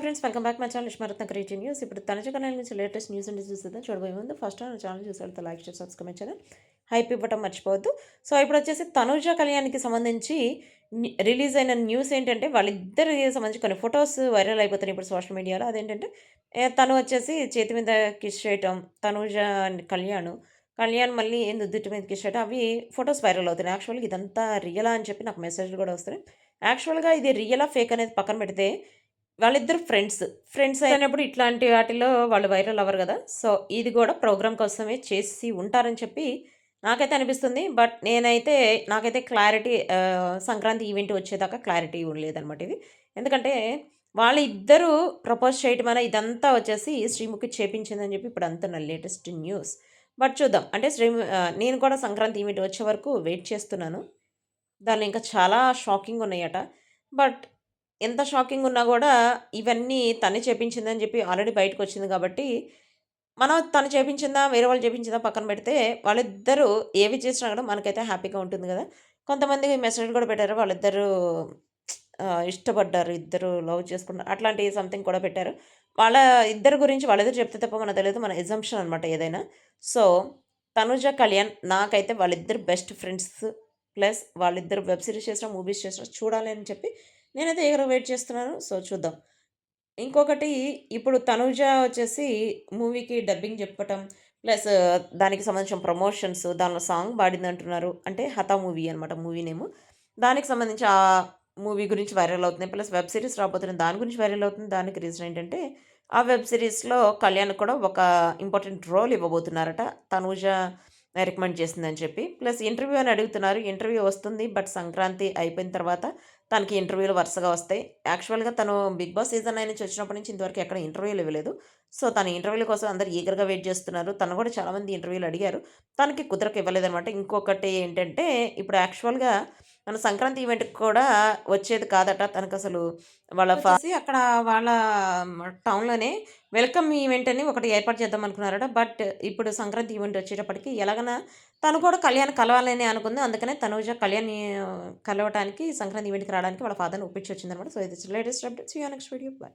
Hi friends, welcome back my channel ఇష్మారత్న creative news. ఇప్పుడు తనుజ కన్నడ నుంచి లేటెస్ట్ న్యూస్ అంటే చూసేద్దాం. చూడబోయే ముందు ఫస్ట్ నా ఛానల్ చూసేవాళ్ళతో లైక్ చేసి సబ్స్క్రైబ్ ఛానల్ హైప్ ఇవ్వటం మర్చిపోవద్దు. సో ఇప్పుడు వచ్చేసి తనుజ కళ్యాణ్కి సంబంధించి రిలీజ్ అయిన న్యూస్ ఏంటంటే వాళ్ళిద్దరి సంబంధించి కొన్ని ఫొటోస్ వైరల్ అయిపోతున్నాయి ఇప్పుడు సోషల్ మీడియాలో. అదేంటంటే తను వచ్చేసి చేతి మీద కిస్ చేయటం, తనుజ అండ్ కళ్యాణ్ మళ్ళీ నుదుటి మీద కిస్ చేయటం, అవి ఫొటోస్ వైరల్ అవుతున్నాయి. యాక్చువల్గా ఇదంతా రియలా అని చెప్పి నాకు మెసేజ్లు కూడా వస్తున్నాయి. యాక్చువల్గా ఇది రియలా ఫేక్ అనేది పక్కన పెడితే వాళ్ళిద్దరు ఫ్రెండ్స్ అయినప్పుడు ఇట్లాంటి వాటిల్లో వాళ్ళు వైరల్ అవ్వరు గదా! సో, ఇది గూడా ప్రోగ్రామ్ కోసమే చేసి ఉంటారని చెప్పి నాకైతే అనిపిస్తుంది. బట్ నాకైతే క్లారిటీ సంక్రాంతి ఈవెంట్ వచ్చేదాకా క్లారిటీ లేదనమాట ఇది. ఎందుకంటే వాళ్ళిద్దరూ ప్రపోజ్ చేయటం వల్ల ఇదంతా వచ్చేసి శ్రీముఖి చేపించిందని చెప్పి ఇప్పుడు అంటున్న లేటెస్ట్ న్యూస్. బట్ చూద్దాం. అంటే నేను కూడా సంక్రాంతి ఈవెంట్ వచ్చే వరకు వెయిట్ చేస్తున్నాను. దానిలో ఇంకా చాలా షాకింగ్ ఉన్నాయట. బట్ ఎంత షాకింగ్ ఉన్నా గూడా ఇవన్నీ తనే చేపించిందని జెప్పి ఆల్రెడీ బయటకొచ్చింది గాబట్టి, మనం తను చేపించిందా, వేరే వాళ్ళు చేపించిందా పక్కన పెడితే, వాళ్ళిద్దరూ ఏవి చేసినా గూడా మనకైతే హ్యాపీగా ఉంటుంది గదా! కొంతమంది మెసేజ్‌లు గూడా పెట్టారు. వాళ్ళిద్దరూ ఇష్టపడ్డారు. ఇద్దరు లవ్ చేసుకున్నారు. అట్లాంటి సంథింగ్ కూడా పెట్టారు. వాళ్ళ ఇద్దరి గురించి వాళ్ళిద్దరు చెప్తే తప్ప మనకు తెలీదు. మన అజంప్షన్ అనమాట ఏదైనా. సో, తనుజ, కళ్యాణ్ నాకైతే వాళ్ళిద్దరు బెస్ట్ ఫ్రెండ్స్. ప్లస్ వాళ్ళిద్దరు వెబ్ సీరీస్ చేసినా, మూవీస్ చేసినా చూడాలి అని చెప్పి నేనైతే ఈగర్‌గా వెయిట్ చేస్తున్నాను. సో, చూద్దాం. ఇంకొకటి ఇప్పుడు 'తనూజ' వచ్చేసి మూవీకి డబ్బింగ్ చెప్పటం, ప్లస్ దానికి సంబంధించిన ప్రమోషన్స్, దానిలో సాంగ్ పాడిందంటున్నారు. అంటే 'హత' మూవీ అనమాట మూవీ నేము. దానికి సంబంధించి ఆ మూవీ గురించి వైరల్ అవుతుంది. ప్లస్ వెబ్ సీరీస్ రాబోతుంది. దాని గురించి వైరల్ అవుతుంది. దానికి రీజన్ ఏంటంటే, ఆ వెబ్ సీరీస్‌లో కళ్యాణ్‌కి కూడా ఒక ఇంపార్టెంట్ రోల్ ఇవ్వబోతున్నారట. 'తనూజ' రికమెండ్ చేసిందని చెప్పి. ప్లస్ ఇంటర్వ్యూ అని అడుగుతున్నారు. ఇంటర్వ్యూ వస్తుంది. బట్ సంక్రాంతి అయిపోయిన తర్వాత తనకి ఇంటర్వ్యూలు వరుసగా వస్తాయి. యాక్చువల్‌గా తను 'బిగ్ బాస్' సీజన్ 9 నుంచి వచ్చినప్పటి నుంచి ఇంతవరకు ఎక్కడ ఇంటర్వ్యూలు ఇవ్వలేదు. సో, తన ఇంటర్వ్యూల కోసం అందరూ ఈగర్‌గా వెయిట్ చేస్తున్నారు. తను కూడా చాలామంది ఇంటర్వ్యూలు అడిగారు. తనకి కుదరక ఇవ్వలేదనమాట. ఇంకొకటి ఏంటంటే, ఇప్పుడు యాక్చువల్‌గా మన సంక్రాంతి ఈవెంట్‌కి కూడా వచ్చేది కాదట. తనకసలు వచ్చేసి అక్కడ వాళ్ళ టౌన్‌లోనే వెల్కమ్ ఈవెంట్ అని ఒకటి ఏర్పాటు చేద్దాం అనుకున్నారట. బట్ ఇప్పుడు సంక్రాంతి ఈవెంట్ వచ్చేటప్పటికి ఎలాగైనా తను కూడా కళ్యాణ్ కలవాలని అనుకుంది. అందుకనే తనూజ కళ్యాణ్‌ని కలవటానికి సంక్రాంతి ఈవెంట్‌కి రావడానికి వాళ్ళ ఫాదర్‌ని ఒప్పించి వచ్చిందనమాట. సో, ఇది latest update. See you next video. By.